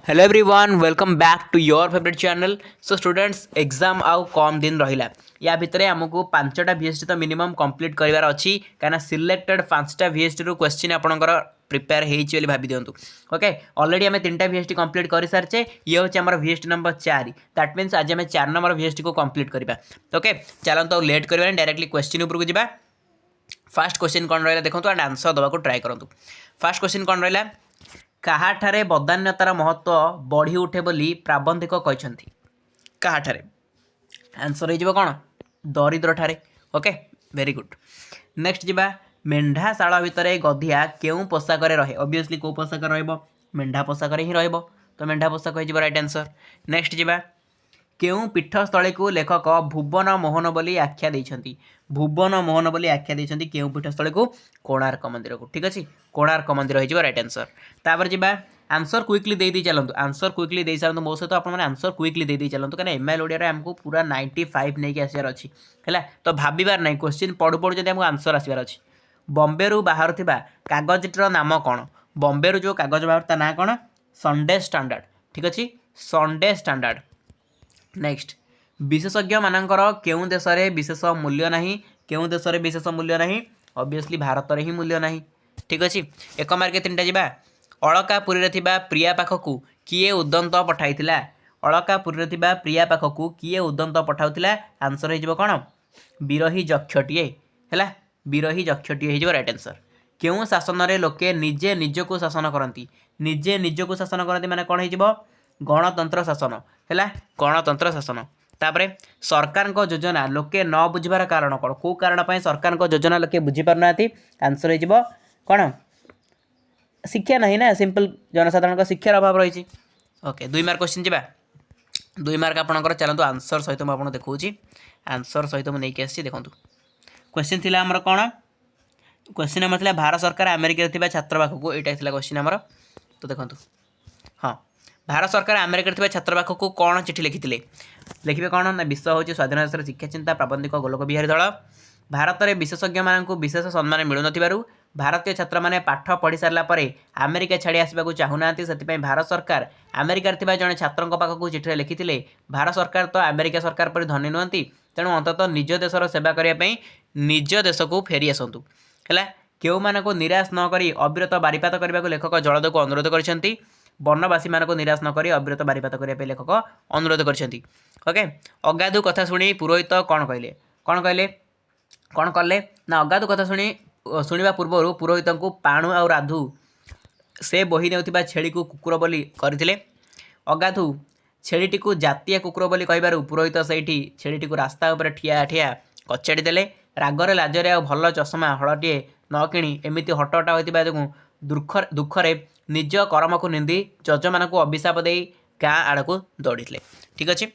Hello everyone welcome back to your favourite channel. So students exam आउ कम दिन रहिला या भितर आमको पांचटा VST तो मिनिमम कंप्लीट करार अच्छी कहीं सिलेक्टेड पांचटा VST रु क्वेश्चन आपंकर प्रिपेयर होती भाभी दिंतु। ओके ऑलरेडी आम 3टा VST कंप्लीट कर सारी ये हूँ आम VST नंबर 4 दैट मीन्स आज आम 4 नंबर VST को कंप्लीट करवा। ओके चलते तो लेट करवा डायरेक्टली क्वेश्चन उपरको जावा। फास्ट क्वेश्चन कौन रहा देखो एंड आंसर देवा ट्राए करूँ। फास्ट क्वेश्चन कौन रहा काहाठारे बदान्यतार महत्व बढ़ी उठे बोली प्राबंधिक कहते काहाठारे आंसर हो कौन दरिद्र ठारे। ओके वेरी गुड नेक्स्ट जी मेढ़ाशाला भितर गधिया केउं पोशाक रहे ऑब्वियसली कौ पोशाक मेढ़ा पोशाक ही तो मेढ़ा पोशाक हो राइट आंसर। नेक्स्ट जी केउं पीठस्थली को लेखक भुवन मोहन बोली आख्या देइछंती भुवन मोहन बोली आख्या देइछंती केउं पीठस्थली को कोणार्क मंदिर को ठीक अच्छे कोणार्क मंदिर हो राइट आंसर। तापर जी आंसर क्विकली दे चलतु आंसर क्विकली दे सारतु मो सहित आपने आंसर क्विकली दे चलतु कहीं एमआईएल ओडिया आमको पूरा 95 नहीं आसार अच्छी है तो भाबार ना क्वेश्चन पढ़ु पढ़ु जब आमको आंसर आसबार अच्छी। बम्बे रु बाहर कागजटर नाम कौन बम्बे रु जो कागज बाहर ता ना कौन संडे स्टैंडर्ड ठीक अच्छे संडे स्टैंडर्ड। नेक्स्ट विशेषज्ञ मानकर केउं देश में विशेष मूल्य नहीं केउं देश में विशेष मूल्य नहीं ऑब्वियसली भारत में ही मूल्य नहीं ठीक अच्छे। एक मार्क 3टा जी अलकापुरी प्रिया पाखक किए उदंत पठाई अलकापुरी प्रिया पाखक किए उदंत पठाऊला आंसर हो कौन विरही जक्षटीए है विरही जक्षटीए हो राइट आंसर। केउं शासन रे लोके निजे निजको शासन करती निजे निजको शासन करती माने कौन हो गणतंत्र शासन है गणतंत्र शासन। तापर सरकार योजना लोके न बुझार कारण कौन कौ कारण सरकार योजना लोके बुझीपार आंसर हो कौन शिक्षा नहीं ना सिंपल जनसाधारण शिक्षार अभाव रही। ओके 2 मार्क क्वेश्चन जी 2 मार्क आपंकर चलते आंसर सहित मुझे देखा आंसर सहित मुझे नहीं देखूँ क्वेश्चन थी आमर कौन क्वेश्चन आम था भारत सरकार अमेरिका छात्र पाखक यहाँ था क्वेश्चन आमर तो देखो हाँ भारत सरकार अमेरिका छात्र पाखक कौन चिठी लिखी लिखे कौन ना विषय हूँ स्वाधीन देश शिक्षा चिंता प्राबंधिक गोलक बिहारी दल भारत में विशेषज्ञ मानक विशेष सम्मान मिलू न भारतीय छात्र मैंने पाठ पढ़ी सारा अमेरिका छाड़ी आसवाक चाहूना से भारत सरकार अमेरिकार जड़े छात्रों पाखक चिठी लिखी भारत सरकार तो अमेरिका सरकार पर धनी नुहति तेणु अंततः निज देशर सेवा करने निज देश को फेरी आसतु है केउ मानक निराश नक अविरत बारिपात करने को लेखक जलद को अनुरोध कर वनवासी मानक निराश नक अविरत बारिपात करने लेखक अनुरोध कर। ओके अगाधु कथा शुणी पुरोहित कौन कहले कौन कले ना अगाधु कथा शुणा पूर्व पुरोहित को पाणु आ राधु से बोही ने छेड़ी को कुकुर बोली करथिले अगाधु छेड़ीटी को जातीय कुकुर बोली कहबारु पुरोहित से छेड़ीटी को रास्ता उपर ठिया ठिया कचाड़ी देले रागरे लाजरे आ भल चषमा हलटे न किणी एमती हटहटा होता जो दुखरे निज कर्म को निंदी जज मान को अभिशाप दे गाँ आड़ को दौड़ी ठीक अच्छे।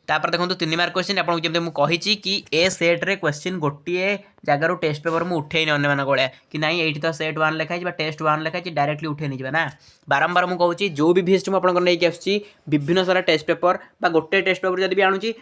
तापर देखो 3 मार्क क्वेश्चन आपको जमी मुझे कि ए सेट्रे क्वेश्चन गोटे जगार टेस्ट पेपर मुझे उठेनी अन्य मान भाया कि ना ये तो सेट 1 लिखाई टेस्ट 1 लिखाई डायरेक्टली उठे नहीं ना बारंबार मुझे कहूँ जो भी VST मुझे आसूँ विभिन्न सारा टेस्ट पेपर गोटे टेस्ट पेपर जब भी आणुची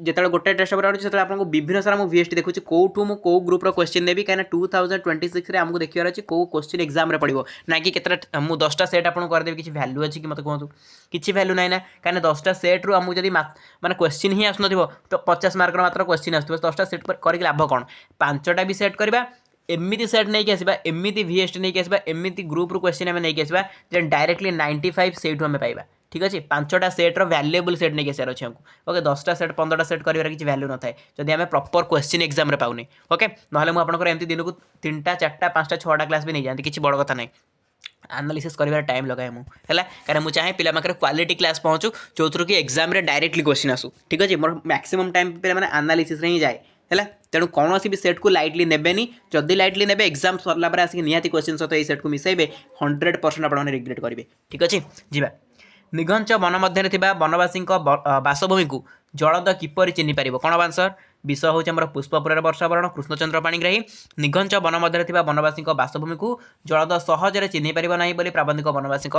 जिते गोटे टेस्ट पेपर आने से आपको विभिन्न सारा मुझे VST देखुची कौटू मु कौ ग्रुप्र क्वेश्चन देवी कहीं 2026 में आमको देखिए अच्छे कौ क्वेश्चन एग्जाम रे पड़ो ना कि मुझे 10टा सेट आपको करदेवी किसी वैल्यू अच्छी कि मत कहूँ किसी वैल्यू ना ना कहीं 10टा सेट्रु आमको जब माने क्वेश्चन ही आसन तो 50 मार्क मात्र क्वेश्चन आसो 10टा सेट कर लाभ कौन 5टा भी सेट करवा एमती सेट नहीं आसवा एमती VST नहीं आसवा एमती ग्रुप क्वेश्चन आम नहीं आसवा डायरेक्टली 95 सेट आम पाइबा ठीक अच्छे 5टा सेट्र वैल्युएबल सेट नहीं आसार अच्छे हमको। ओके 10टा सेट 15टा सेट कर किसी वैल्यू न थाए जदि आम प्रॉपर क्वेश्चन एग्जाम रे पाउने ओके ना मुझे एमती दिन को 3टा 4टा 5टा 6टा क्लास भी नहीं जाती किसी बड़ कथा नहीं एनालिसिस कर टाइम लगाए मुझे कहीं मुझे चाहे पिला पाखे क्वालिटी क्लास पहुँचू जो थ्रू कि एग्जाम रे डायरेक्टली क्वेश्चन आसू ठीक अच्छे मोर मैक्सिमम टाइम पे मैंने एनालिसिस ही जाए है तेणु कौन भी सेट को लाइटली नेबेनी जदि लाइटली ने एग्जाम सरला आसिक निहाती क्वेश्चन सहित ये सेट को मिसाइबे 100% आपने रिग्रेट करेंगे ठीक अच्छे। जीवा निघंच वन मध्य वनवासी बासभूमि को जलद किपर चिन्ह पार कौन आंसर विषय हूँ आम पुष्पपुर वर्षावरण कृष्णचंद्र पाणिग्राही निघंच वन मध्य वनवासी बासभूमि को जलद सहजरे चिन्ह पार ना बोली प्राबंधिक वनवासी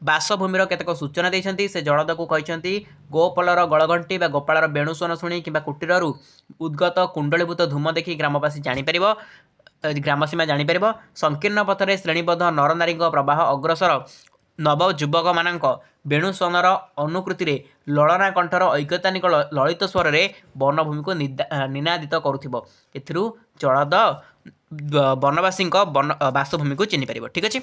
बासभूमिर केतक सूचना देते से जलद को कहते गोपालर गलघंटी गोपालर बेणुस्वन शुणी कि कुटीर उद्गत कुंडलीभूत धूम देखी ग्रामवासी जापर ग्रामसीमा जापर संकीर्ण पथरे श्रेणीबद्ध नरनारी प्रवाह अग्रसर नव युवक मानक वेणु स्वनर अनुकृति ललना कंठर ऐक्यतानिक ललित स्वर में वनभूमि को निनादित करुथिबो एथिरु जलद वनवासी बासभूमि को चिन्ह पार। ठीक अच्छे।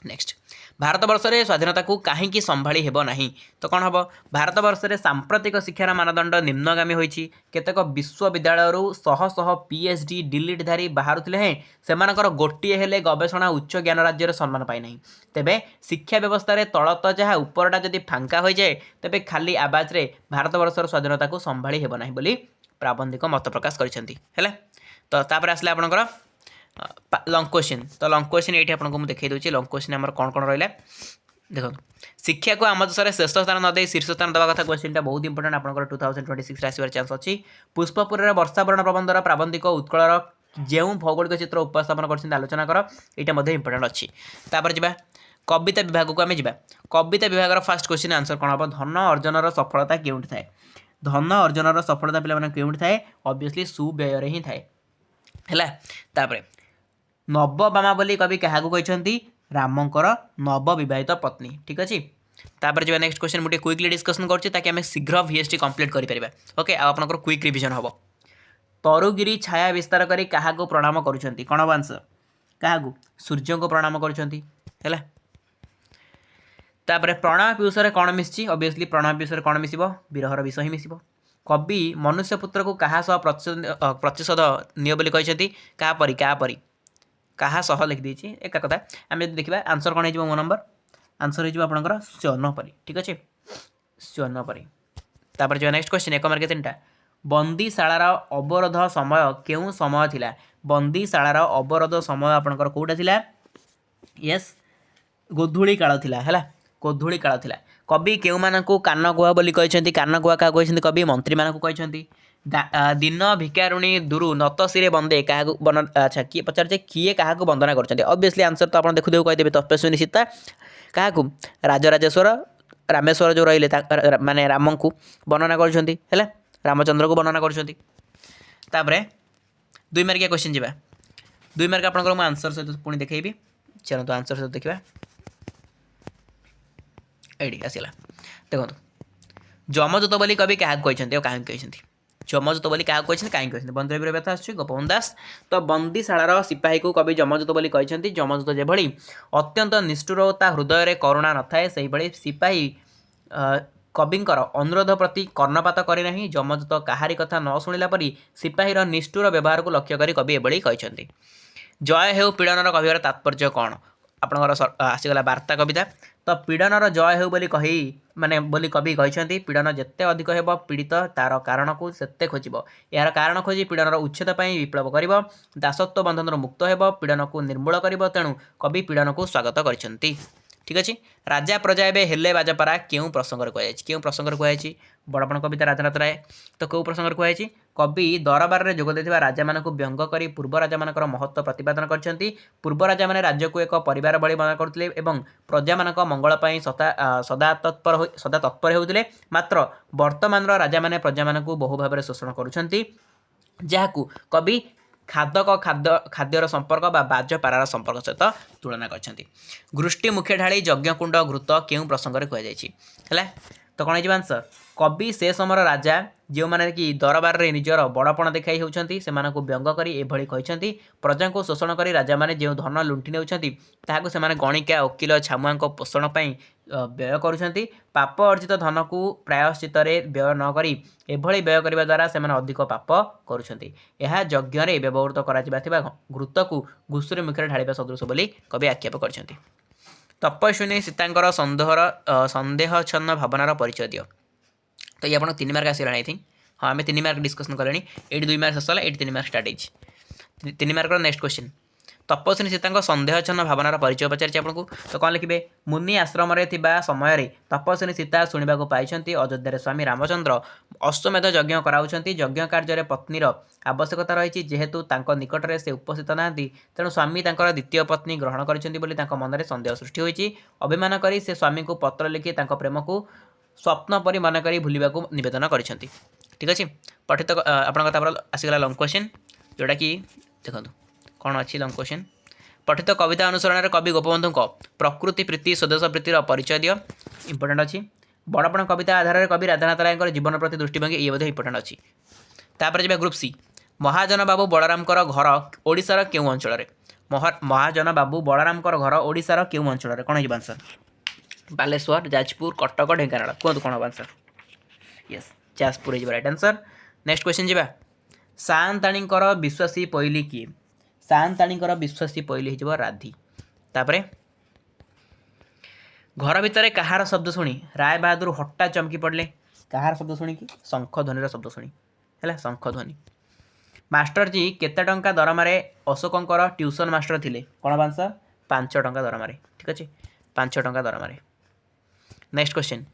नेक्स्ट, भारत वर्ष में स्वाधीनता को कहीं संभाली हेब नहीं तो कौन हम? भारत वर्ष में सांप्रतिक शिक्षार मानदंड निम्नगामी होइछि। केतेक विश्वविद्यालय शह शह पीएचडी डिलीटधारी बाहरुथिले हैं सेमानकर गोटिए हेले गवेषणा उच्च ज्ञान राज्य सम्मान पाई नहीं। तेबे शिक्षा व्यवस्था रे तलत जहाँ उपरटा जदि फांका हो जाए तेबे खाली आवाज रे भारत वर्षर स्वाधीनता को संभाली हेब नहीं बोली प्राबंधिक मत प्रकाश करिसेंती। हैला तो तापर आसला आपनकर लंग क्वेश्चन। तो लंग क्वेश्चन ये आपको मुझे देखी दूसरी लंग क्वेश्चन आम कौन कौन रहा देखो। शिक्षा को आम देश में श्रेष्ठ स्थान न दे शीर्ष स्थान देवा कथा क्वेश्चन बहुत इंपोर्टेंट आपंकर 2026 आसवर चान्स अच्छी। पुष्पपुर वर्षावरण प्रबंधर प्राबंधिक उत्कलर जो भौगोलिक चित्र उपस्थापन कर आलोचना कर यहाँ इंपोर्टेंट अच्छी। जा कविता विभाग को आम जा कविता विभाग फास्ट क्वेश्चन आंसर कौन हम? धन अर्जनर सफलता क्योंठि थाए? धन अर्जनर सफलता पे क्योंठि थाए? ऑब्वियसली सुव्यय ही थाए। है नवबामा बोली कवि क्या कहते? रामंकर नवविवाहित पत्नी। ठीक अच्छे। तापर जो नेक्स्ट क्वेश्चन मुझे क्विकली डिस्कसन करें शीघ्र VST कंप्लीट करें। ओके आपंकर क्विक रिविजन हम। तरुगिरी छाया विस्तार करी क्या प्रणाम करुँच कौन हम आंसर? क्या सूर्य को प्रणाम करुँच। प्रणय पीयूष कौन मिसी? ऑब्वियसली प्रणय पीयूष कौन मिस? विरहर विष ही मिस। कवि मनुष्यपुत्र को क्या सह प्रतिशोध निय बोली कहते? क्या परी क्या परी क्या सह लिखिदी एक कथा। आम जो देखा आंसर कौन हो? मो नंबर आंसर होकर स्वर्ण परी। ठीक अच्छे स्वर्ण परी। तापर जो नेक्स्ट क्वेश्चन 1 मार्क 3टा बंदीशालार अवरोध समय क्यों समय थिला? बंदीशालार अवरोध समय आपंकर कौटा थिला? यस गोधूली काल थिला। है गोधूली काल थिला। कवि केउ मानकु कान गुआ बोली कहते? कान गुआ क्या कहते? कवि मंत्री मानकु कहते। दिन भिकारुणी दुरु नत सिरे बंदे क्या बन अच्छा किए पचारे किए क्या वंदना कर? ऑब्वियसली आंसर तो आप देखु देखु कहीदेवे तपस्विनी सीता क्या राजराजेश्वर रामेश्वर जो रही माने राम को वर्णना कर रामचंद्र को वर्णना कर। 2 मार्किया क्वेश्चन जा 2 मार्क आप आंसर सहित पुणी देखी। चलो आंसर सहित देखा ये आसला देखो। जमदूत बोली कवि क्या कहते? कहीं कहते? जमदूत बोली क्या कहते? कहीं कहते? बंदर व्यथा आस गोपबंधु दास। तो बंदीशालार सिपाही को कवि जमदूत बोली कहते। जमदूत जेभली अत्यंत निष्ठुर ता हृदय में करुणा न थाए से सिपाही कविंकर अनुरोध प्रति कर्णपात करे नहीं। जमदूत काहारी कथा न शुणिला परी सिपाहीर निष्ठुर व्यवहार को लक्ष्य करी कवि एभली कहते। जय हेउ पीड़नर कहर तात्पर्य कौन? आपंकर आसीगला वार्ता कविता। तो पीड़नर जय हेउ बोली कही माने बोली कवि कहते पीड़न जिते अधिक हेब पीड़ित तार कारण को सेते खोजिब। यार कारण खोजी पीड़नर उच्छेद पर विप्लव कर दासत्व बंधन मुक्त हेब पीड़न को निर्मूल कर तेणु कवि पीड़न को स्वागत करछंती। ठीक अच्छे। राजा प्रजा एवं हेले बाजपारा क्यों प्रसंग क्यों प्रसंग कहुई? बड़पण कविता राजनाथ राय। तो कौ प्रसंग कहुई? कवि दरबार में जोग देथिबा राजा मानक व्यंग करी पूर्व राजा मानकर महत्व प्रतिपादन करछंती। पूर्व राजा माने राज्य को एक परिवार भली बना करथिले एवं प्रजा मानक मंगल पई सदा तत्पर होउथिले। मात्र वर्तमान राजा माने प्रजा मानक बहु भाव शोषण करुछंती जहाकू कवि खादक खाद्यर संपर्क बाज पारार संपर्क सहित तुलना करछंती। घृष्टि मुखे ढाली यज्ञकुंड घृत क्यों प्रसंग है? तो कौन है आंसर? कवि से समय राजा जो मैंने कि दरबार में निजर बड़पण देखाई होती से व्यंग कर ये प्रजा को शोषण कर राजा मैंने जो धन लुंटि ने गणिका वकिल छामुआ पोषण पर व्यय करुँच। पाप अर्जित धन को प्रायश्चित व्यय नक एभली व्यय करने द्वारा से अधिक पाप करुँच। यह यज्ञ व्यवहृत कर घृत को घुषुरी मुखे ढाड़ा सदृश बोली कवि आक्षेप कर। तपस्विनी सीतांकर संदेहच्छन्न भावनार परिचय दियो। तो ये आप 3 मार्क आसगला आई थिंक। हाँ आम 3 मार्क डिस्कसन कले ये 2 मार्क शेष ये 3 मार्क स्टार्ट हो 3 मार्क नेक्स्ट क्वेश्चन। तपस्विनी सीता संदेहच्छन्न भावनार परिचय पचार आपको। तो कौन लिखे? मुनि आश्रम समय तपस्विनी सीता शुणा पाई अयोध्यार स्वामी रामचंद्र अश्वमेध यज्ञ कराउछंती। यज्ञ कार्य पत्नीर आवश्यकता रही जेहेतु निकटरे से उपस्थित ना तेणु स्वामी द्वितीय पत्नी ग्रहण कर मन में सन्देह सृष्टि होती। अभिमान करी से स्वामी को पत्र लिखि प्रेम को स्वप्न परी मन कर भूलने को नवेदन कर। ठीक अच्छे। पठित आप आसगला लंग क्वेश्चन जोटा कि देखो कौन अच्छी लंग क्वेश्चन। पठित कविता अनुसरण कवि गोपबंधु प्रकृति प्रीति स्वदेश प्रीतिर परिचय दियो इंपोर्टेंट अच्छी बड़पण कविता आधार में कवि राधानाथ राय जीवन प्रति दृष्टिभंगी ये बोधे इंपोर्टेंट अच्छी तापर जी ग्रुप सी महाजन बाबू बलरामकर घर ओडिशार केउं अंचल महाजन बाबू बलरामकर घर ओडिशार केउं अंचल कौन है आंसर बालेश्वर जाजपुर कटक ढेंकानाल कहतु कौन आंसर यस जाजपुर है राइट आंसर नेक्स्ट क्वेश्चन जी सान्ताणीकर विश्वासी पहली किए सान्ताणीकर विश्वासी पहली हो राधी तापरे घर भितर कहार शब्द शुणी राय बहादुर हठात चमकी पड़े कहार शब्द शुणिकी शंख ध्वनि शब्द शुणी है शंख ध्वनि मास्टर जी केते टंका दरमारे अशोकंकर ट्यूशन मास्टर थिले कौन आंसर 5 टंका दरमारे ठीक अच्छे 5 टंका दरमारे नेक्स्ट क्वेश्चन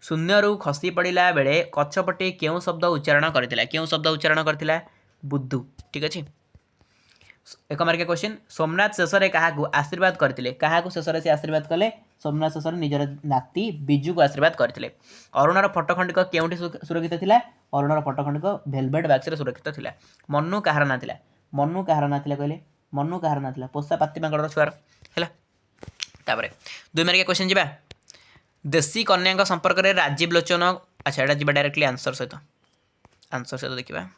शून्य रु खसी पड़ा बेले कछपटे क्यों शब्द उच्चारण करथिला क्यों शब्द उच्चारण करथिला बुद्धू ठीक अच्छे एक मार्किया क्वेश्चन सोमनाथ शेष में क्या आशीर्वाद करते क्या शेष से आशीर्वाद कले सोमनाथ शेष निजर नाती बिजू को आशीर्वाद करते अरुणर फटखंडिक केउठी सुरक्षित थिला अरुणर फटखंडिक भेलभेट बॉक्स रे सुरक्षित थिला मनु कहार ना थिला मनु कहार ना थिला कहले मनु कहार ना थिला पोषा पाती मांगड़ छुआर है तापर 2 मार्किया क्वेश्चन जी देशी कन्या संपर्क में राजीव लोचन अच्छा यहाँ जी डायरेक्टली आंसर सहित देखा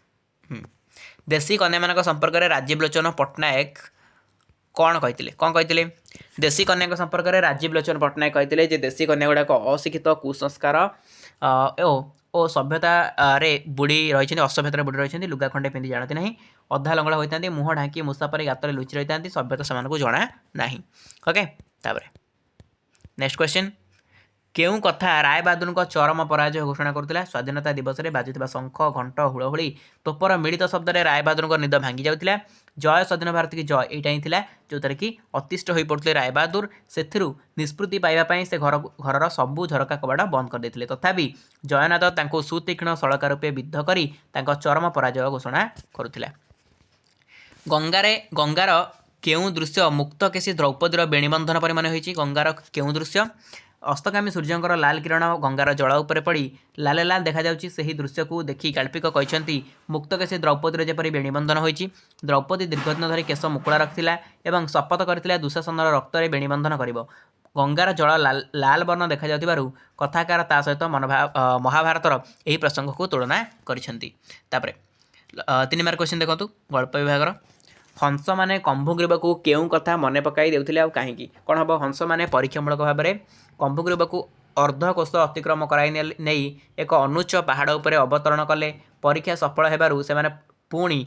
देशी कन्या मान संपर्क में राजीव लोचन पट्टनायक कौन कहते देशी कन्या संपर्क में राजीव लोचन पट्टनायक कहते देशी कन्या गुड़ाक अशिक्षित कुसंस्कार ओ सभ्यता रे बुड़ी रही असभ्यतार बुड़ी रही लुगा खंडे पिंधि जानती ना अधा लंगड़ा होता मुँह ढांकी मूसा पर गातर लुचि रही था सभ्यता से जना ना ओके तापर नेक्स्ट क्वेश्चन केउं कथा राय बहादुर चरम पराजय घोषणा करुला स्वाधीनता दिवस में बाजुवा शंख घंट हुड़हुड़ी तोपर मिलित शब्द में राय बहादुर निद भांगी जाऊला जय स्वाधीन भारत की जय यहाँ ही था जो थी कि अतिष्ठ हो पड़ते राय बहादुर से निष्पत्ति पाइबापी से घर सबू झरका कबाड़ बंद कर देते तथापि जयनाथ सुतीक्ष्ण सड़का रूपे विद्ध कर चरम पराजय घोषणा करुला गंगार केउं दृश्य मुक्तकेशी द्रौपदीर बेणीबंधन पर मन होती गंगार केउं दृश्य अस्तगामी सूर्यंकर लाल किरण गंगार जल उपर पड़ी लाल लाल देखा जाउची सही दृश्य को देखी गाल्पिक कहते मुक्तकेशी द्रौपदीर जेपरी बेणीबंधन होती द्रौपदी दीर्घदिन धरी केश मुकुला रखिला एवं शपथ करथिला दुशासनर रक्त रे बेणीबंधन करिवो गंगार जल लाल वर्ण देखा जाउथिबारु कथाकार ता सहित महाभारतर यही प्रसंग को तुलना करिसेंती तापरे 3 मार्क क्वेश्चन देखंतु गल्प विभागर हंस माने कंभुग्रीव को केउं कथा मन पकाई देउथिले आ काहेकि कोन हबो हंस माने परीक्षामूलक भाव में कंभुग्रीव को अर्धकोश अतिक्रम कराई नहीं एक अनुच्च पहाड़ उपर अवतरण कले परीक्षा सफल हेबारु सेमाने पुणी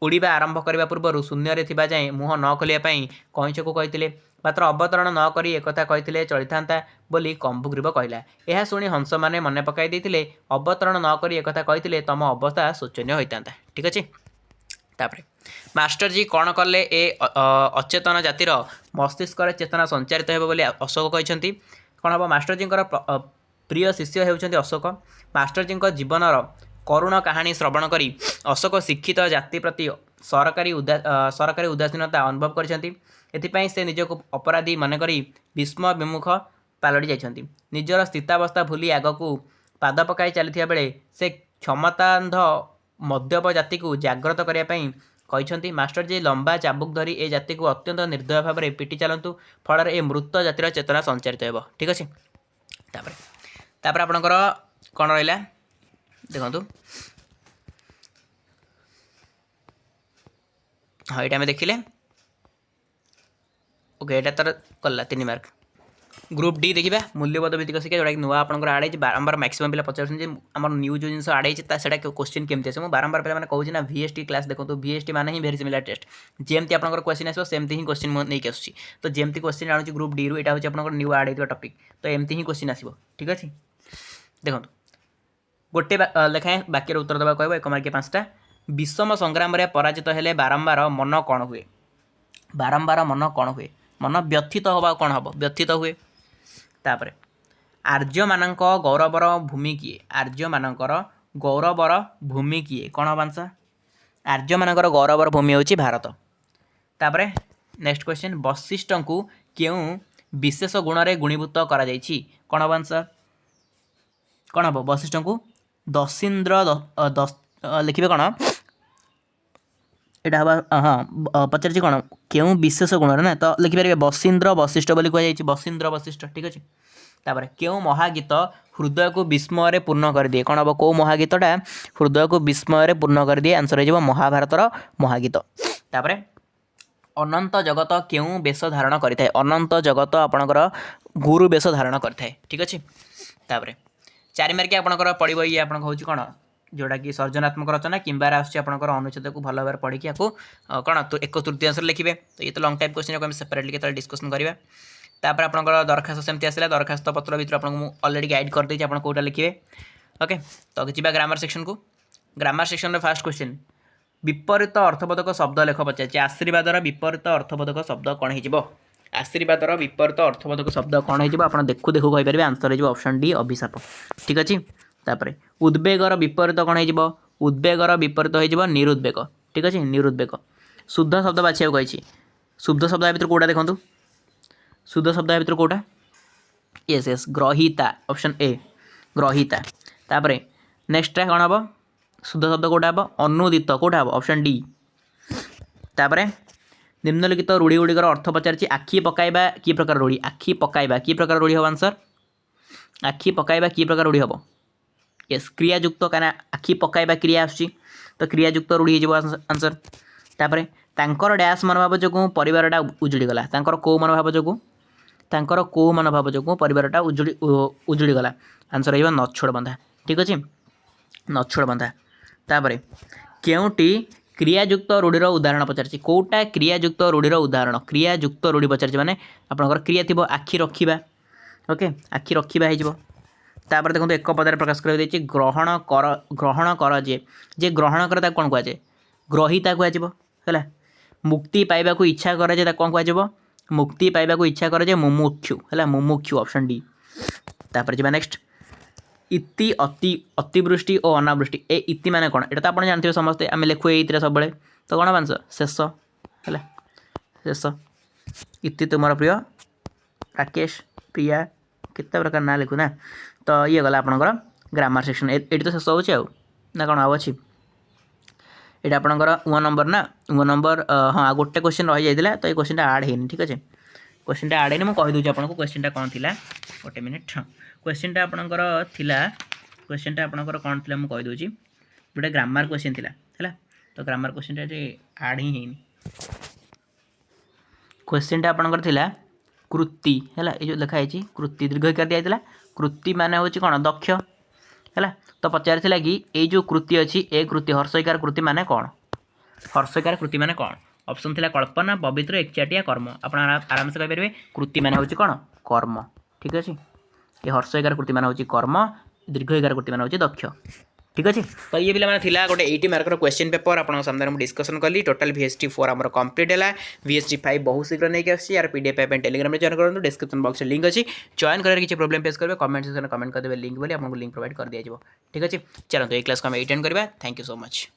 उड़ीबा आरंभ करने पूर्व शून्य रे थिबा जाए मुह न खोलिया कईच को कहते मात्र अवतरण न करी एकथा कहते चली था बोली कंभुग्रीव कहला यह शुणी हंस माने मन पकाई देथिले अवतरण न करी एकथा कहते तम अवस्था शोचनीय होता ठीक अच्छे तापरे मास्टर जी कौन कले ए अचेतन जातिर मस्तिष्क चेतना संचारित हो बोली अशोक कहते कौन हम मास्टर जी प्रिय शिष्य होउछन्ति अशोक मास्टर जी जीवन करुण कहानी श्रवण करी अशोक शिक्षित जाति प्रति सरकारी उदासीनता अनुभव करथिपाई से निजक अपराधी मनक भीष्म विमुख पालटि जाइछन्ति निजर स्थितावस्था भूली आगक पाद पकाई चली बेले से क्षमतांध मध्यप जाति को जाग्रत करने कहते मास्टर जी लंबा चाबुक धरी ए जाति को अत्यंत निर्दय भाव में पिटी चलतु फल ए मृत जातिर चेतना संचारित हो ठीक अच्छे तापर आपणकर कौन रहा देखु हाँ ये देखिले ओके यहाँ तार कला 3 मार्क ग्रुप डी देखा मूल्यबोध भित्तिक शिक्षा जोटा कि नुआ आपंकर आड़े बारंबार मैक्सिमम पिला पचार आम न्यू जो जिन आड़े से क्वेश्चन केमती आस बारंबार पे कहूँ ना VST क्लास देखो VST मान ही भेरी सिमिलर टेस्ट जमती आप क्वेश्चन आसो सेमती ही क्वेश्चन नहीं आसूँ तो जमती क्वेश्चन आणुची ग्रुप डी रु यहाँ हूँ आप न्यू आड़ होता टपिक तो एमती ही क्वेश्चन आसो ठीक अच्छे देखो गोटे लेखाएं वाक्यर उत्तर देवा कह 1 मार्किया 5टा विषम संग्राम पराजित हेले बारंबार मन कौन हुए बारंबार मन कौन हुए मन व्यथित हवा कौन हम व्यथित हुए तापर आर्य मानक गौरवर भूमि किए आर्य मानकर गौरवर भूमि किए कौन हम आंसर आर्य मानकर गौरवर भूमि होची भारत तापर नेक्स्ट क्वेश्चन वशिष्ठ को क्यों विशेष गुण रे गुणीभूत करा जायछि कौन हम आंसर कौन हम वशिष्ठ को दशीन्द्र लिखिबे कौन यहाँ हम हाँ पचार कौन क्यों विशेष गुण ना तो लिखिपारे बसिंद्र वशिष्ठ बोली कहुई बसिंद्र वशिष्ठ ठीक अच्छे तापर क्यों महागीत हृदय को विस्मय पूर्ण कर दिए कौन हम कौ महागीतटा हृदय को विस्मय पूर्ण कर दिए आंसर हो महाभारतर महागीत तापर अनंत जगत क्यों बेश धारण करें अनंत जगत आपणकर गुरु बेश धारण करें ठीक अच्छे तापर 4 मार्क आपंकर पड़ो ये आप हूँ कौन जोटा कि सर्जनात्मक रचना किंबार आसकर अनुच्छेद को भल भाव पढ़ी आपको कौन तो 1/3 लिखे तो ये तो लंग टाइम क्वेश्चन को हम सेपरेटली के डिस्कसन करवा तापर आपंकर दरखास्त सेमती आसला दरखास्त पत्र भितर आपको अलरेडी गाइड कर देती आप कौटा लिखे ओके तो जी ग्रामर सेक्शन को ग्रामर सेक्शन फास्ट क्वेश्चन विपरीत अर्थबोधक शब्द लेख पचार आशीर्वादर विपरीत अर्थबोधक शब्द कौन हो आशीर्वादर विपरीत अर्थबोधक शब्द कौन हो आप देखू देखू कहीपर आंसर हो ऑप्शन डी अभिशाप ठीक अच्छे तापर उद्वेगर विपरीत कौन हो उद्वेगर विपरीत हो निरुद्वेग ठीक अच्छे निरुद्वेग शुद्ध शब्द बाछा कही शुद्ध शब्द भितर कौटा देखूँ शुद्ध शब्द भितर कौटा यस यस ग्रहिता ऑप्शन ए ग्रहिता तापर नेक्स्ट कौन हम शुद्ध शब्द कौटा हम अनुदित कौटा हम ऑप्शन डी तापर निम्नलिखित रूढ़ी गुड़िकर अर्थ पचार आखि पकाइबा कि प्रकार रूढ़ी आखि पकाइबा कि प्रकार रूढ़ी हम आंसर आखि पकाइबा कि प्रकार रूढ़ी हम यस क्रियायुक्त क्या आखि पकाइबा क्रिया आसुची तो क्रियायुक्त रूढ़ी हो आंसर तापर तांकर डैश मनोभाव जो परिवारटा उजुड़ी गला तांकर को मनोभाव जो तांकर को मनोभाव जो परिवारटा उजुड़ी गला आंसर हो नछोड़ बंधा ठीक अच्छे नछोड़ बंधा तापर केउटी क्रियायुक्त रूढ़ीर उदाहरण पचार कौटा क्रियायुक्त रूढ़ीर उदाहरण क्रियायुक्त रूढ़ी पचार माने आपंकर क्रिया थी आखि रखा ओके आखि रखा हो तापर देखो एक पदार प्रकाश कर ग्रहण कर जे ग्रहण करे कौन कहुए ग्रहिता कहुए मुक्ति पाइबा को इच्छा करे कौन कहुए मुक्ति पाइबा को इच्छा करे मुमुक्षु है मुमुक्षु ऑप्शन डी तापर जी नेक्स्ट इति अति अतिवृष्टि और अनावृष्टि ए इति माने कौन एटा तो आप जानते समस्ते आम लिखु ये सब तो कौन आंसर शेष है शेष इति तुम प्रिय राकेश प्रिया केते प्रकार ना लिखु ना तो ये गला आपंकर ग्रामर सेक्शन ये तो शेष होना कौन आउ अच्छी ये आपंकर 1 नंबर ना 1 नंबर हाँ गोटे क्वेश्चन रही जाता तो ये क्वेश्चन आड है ठीक अच्छे क्वेश्चन आड है मुझे कहीदे आपको क्वेश्चन कौन थी गोटे मिनिट हाँ क्वेश्चन आपंकर क्वेश्चन आपंकर कौन थी मुझे कहीदे गोटे ग्रामर क्वेश्चन थी है तो ग्रामर क्वेश्चन आड ही है क्वेश्चन आपंकर थी कृति है ये जो लिखाई कृति दीर्घकार दिया कृति माने हूँ कौन दक्ष है तो पचार कि ये जो कृति अच्छी ए कृति हर्षकार कृति माने कौन हर्षकार कृति माने कौन ऑप्शन थी कल्पना पवित्र एकचाटिया कर्म आप आराम से कहींपारे कृति माने हूँ कौन कर्म ठीक अच्छे ये हर्षकार कृति माने हूँ कर्म दीर्घकार कृति माने हूँ दक्ष ठीक अच्छे तो ये पिला थिला गोटे 80 मार्कर क्वेश्चन पेपर आपन सामने मुझे डिस्कसन कली टोटल VST 4 आमर कंप्लीट है VST 5 बहुत शीघ्र नहीं आसी यार PDF टेलीग्राम जॉइन करूँ डिस्क्रिप्शन बॉक्स लिंक अच्छी जॉइन कर किसी प्रोब्लेम फेस करेंगे कमेंट सेक्शन कमेंट करदे लिंक बोली आपको लिंक प्रोवाइड कर दिया ठीक अच्छे चलो तो ये क्लास को हम एटेंड करवा थैंक यू सो मच।